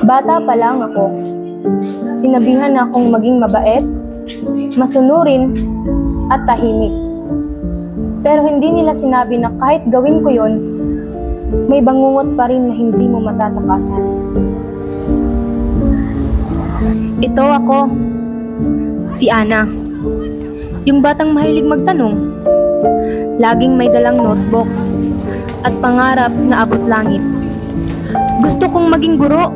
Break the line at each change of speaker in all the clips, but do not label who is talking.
Bata pa lang ako. Sinabihan na akong maging mabait, masunurin, at tahimik. Pero hindi nila sinabi na kahit gawin ko yon, may bangungot pa rin na hindi mo matatakasan. Ito ako, si Ana. Yung batang mahilig magtanong, laging may dalang notebook at pangarap na abot langit. Gusto kong maging guro,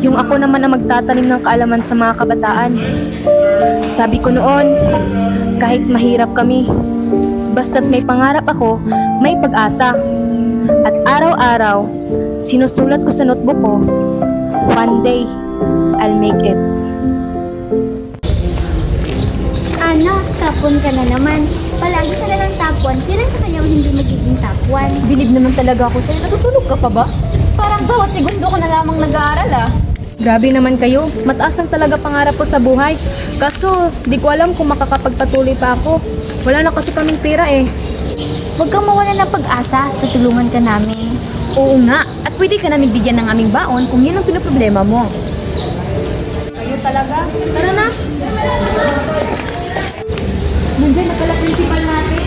yung ako naman na magtatanim ng kaalaman sa mga kabataan. Sabi ko noon, kahit mahirap kami, basta't may pangarap ako, may pag-asa. At araw-araw, sinusulat ko sa notebook ko, one day, I'll make it.
Ano, tapon ka na naman. Palagi ka na lang tapon. Kailan ka kaya hindi magiging top 1?
Bilib naman talaga ako sa'yo. Natutulog ka pa ba?
Parang bawat segundo ko na lamang nag-aaral ah.
Grabe naman kayo. Mataas lang talaga pangarap ko sa buhay. Kaso, di ko alam kung makakapagpatuloy pa ako. Wala na kasi kaming pera eh.
Huwag kang mawala ng pag-asa. Tutulungan ka namin.
Oo nga. At pwede ka namin bigyan ng aming baon kung yun ang pinoproblema mo. Kayo talaga? Tara na. Nandiyan na pala principal natin.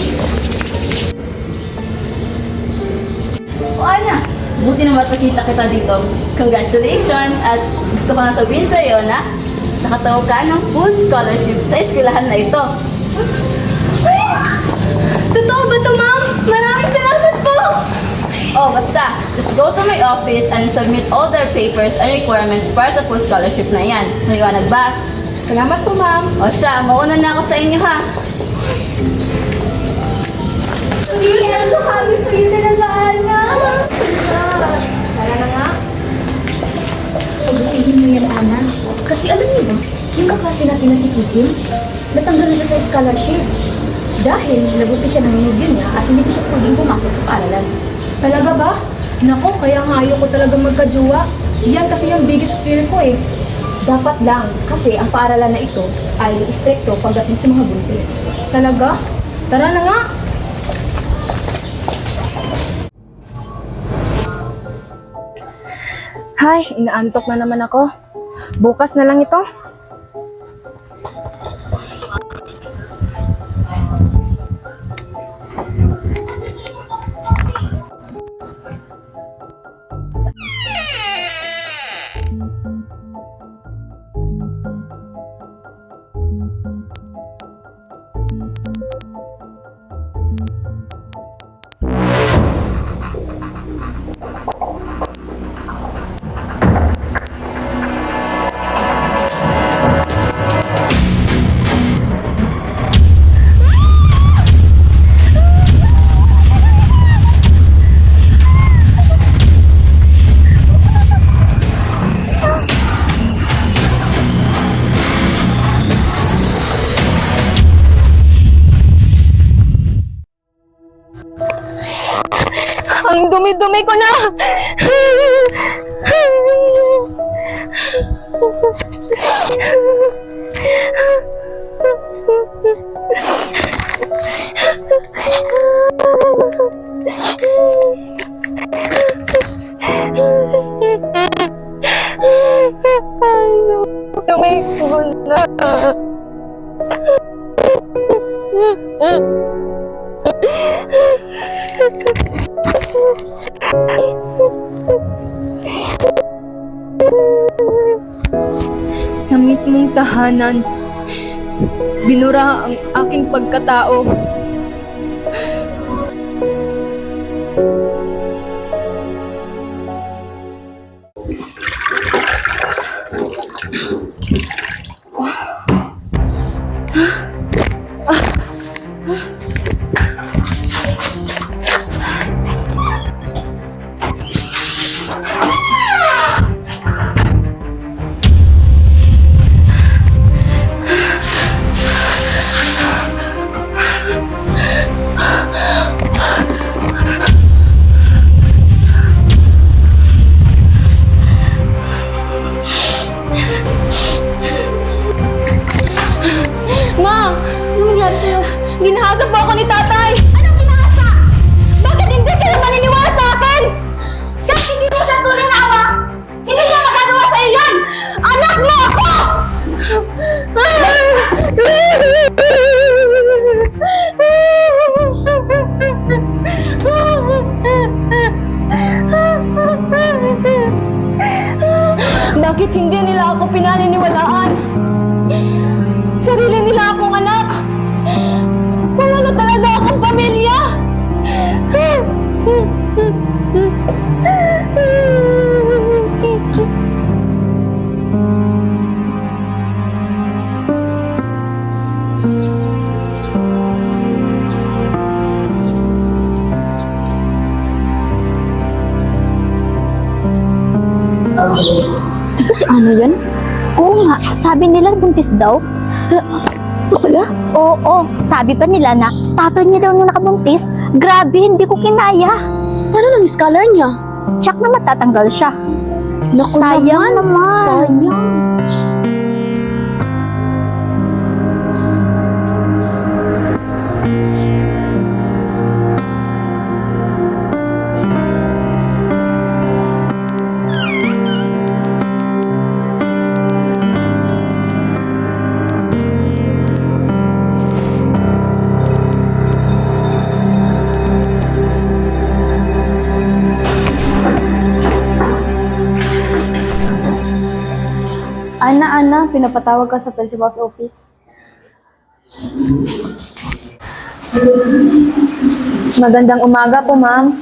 O Ana, buti na matakita kita dito. Congratulations! At gusto ko na sabihin sa iyo na nakatawag ka ng full scholarship sa eskwelahan na ito.
Totoo ba ito, ma'am? Maraming salamat po!
Oh, basta, just go to my office and submit all their papers and requirements para sa full scholarship na yan. Naliwanag ba?
Salamat po, ma'am.
O siya, mauna na ako sa inyo ha.
I'm so happy for you talaga, Ana.
Tara na nga.
Pagdatingin mo yan, Ana. Kasi alam niyo ba, yung kaklase natin na si Kikim, natanggal na siya sa scholarship. Dahil nabuti siya ng nobyo niya at hindi ko siya pwedeng pumasok sa paaralan.
Talaga ba? Nako, kaya nga ayaw ko talaga magkajuwa. Yan kasi yung biggest fear ko eh. Dapat lang, kasi ang paaralan na ito ay istrikto pagdating sa mga buntis. Talaga? Tara na nga! Hay, inaantok na naman ako. Bukas na lang ito. Ang dumi-dumi ko na! Dumi ko na! Sa mismong tahanan, binura ang aking pagkatao. Bakit hindi nila ako pinaniniwalaan? Sarili nila akong anak. Wala na talaga akong pamilya.
Di si Ana yan? Oo nga, sabi nila buntis daw. Wala? Oo, sabi pa nila na tatay niya daw nung nakabuntis. Grabe, hindi ko kinaya.
Ano lang scholar niya?
Tsak na matatanggal siya.
Naku
Sayang naman.
Sayang. Ana, pinapatawag ka sa principal's office. Magandang umaga po, ma'am.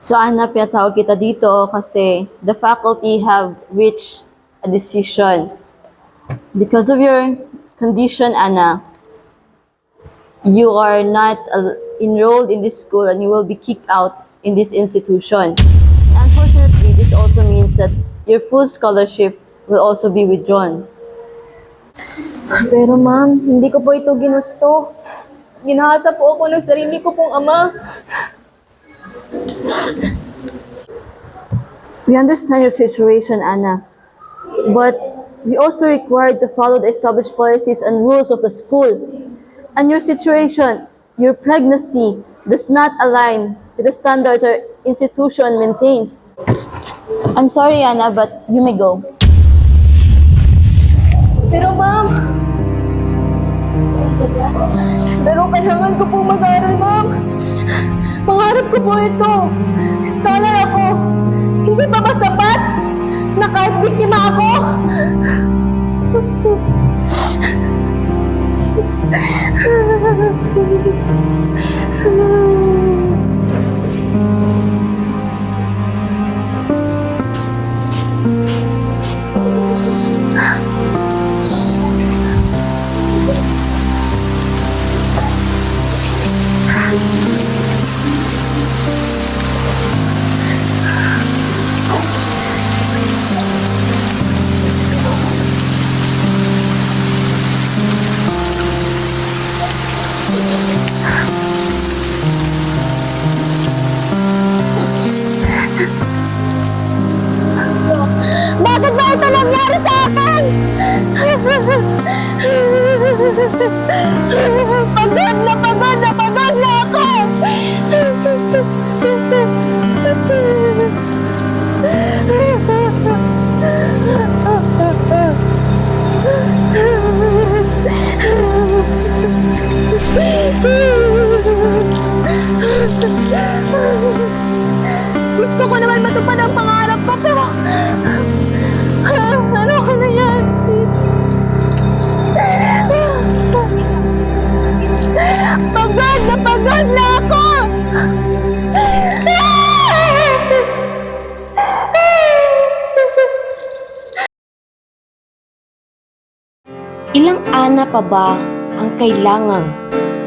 So Ana, pinatawag kita dito kasi the faculty have reached a decision. Because of your condition, Ana, you are not enrolled in this school and you will be kicked out in this institution. Unfortunately, this also means that your full scholarship will also be withdrawn.
Pero ma'am, hindi ko po ito ginusto. Ginahasa po ako ng sarili ko pong ama.
We understand your situation, Ana, but we also required to follow the established policies and rules of the school. And your situation, your pregnancy, does not align with the standards our institution maintains. I'm sorry, Ana, but you may go.
Pero ma'am, kailangan ko po mag-aral, ma'am. Pangarap ko po ito. Scholar ako. Hindi pa ba sapat na kahit biktima ako? Bakit ba ito nangyari sa akin? Pagod na ako! Gusto ko naman matupad ang pangarap ko, pero ano ka na yan? Pagod na ako!
Ilang ana pa ba ang kailangang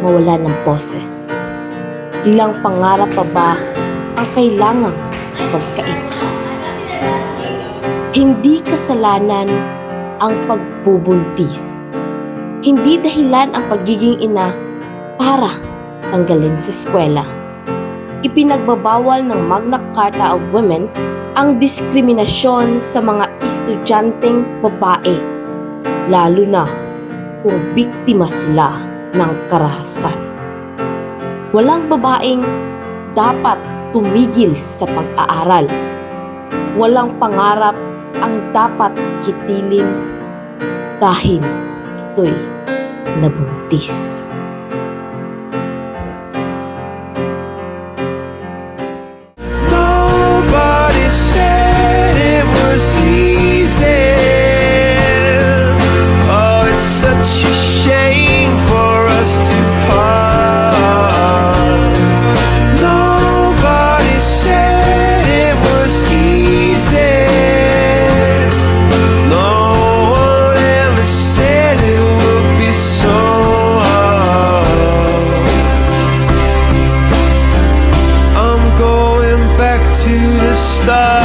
mawala ng boses? Ilang pangarap pa ba ang kailangang pagkain? Hindi kasalanan ang pagbubuntis. Hindi dahilan ang pagiging ina para tanggalin sa eskwela. Ipinagbabawal ng Magna Carta of Women ang diskriminasyon sa mga estudyanteng babae, lalo na kung biktima sila ng karahasan. Walang babaeng dapat tumigil sa pag-aaral. Walang pangarap ang dapat kitilin dahil ito'y nabuntis.
Nobody said it was easy. Oh, it's such a shame for us to part. Nobody said it was easy. No one ever said it would be so hard. I'm going back to the start.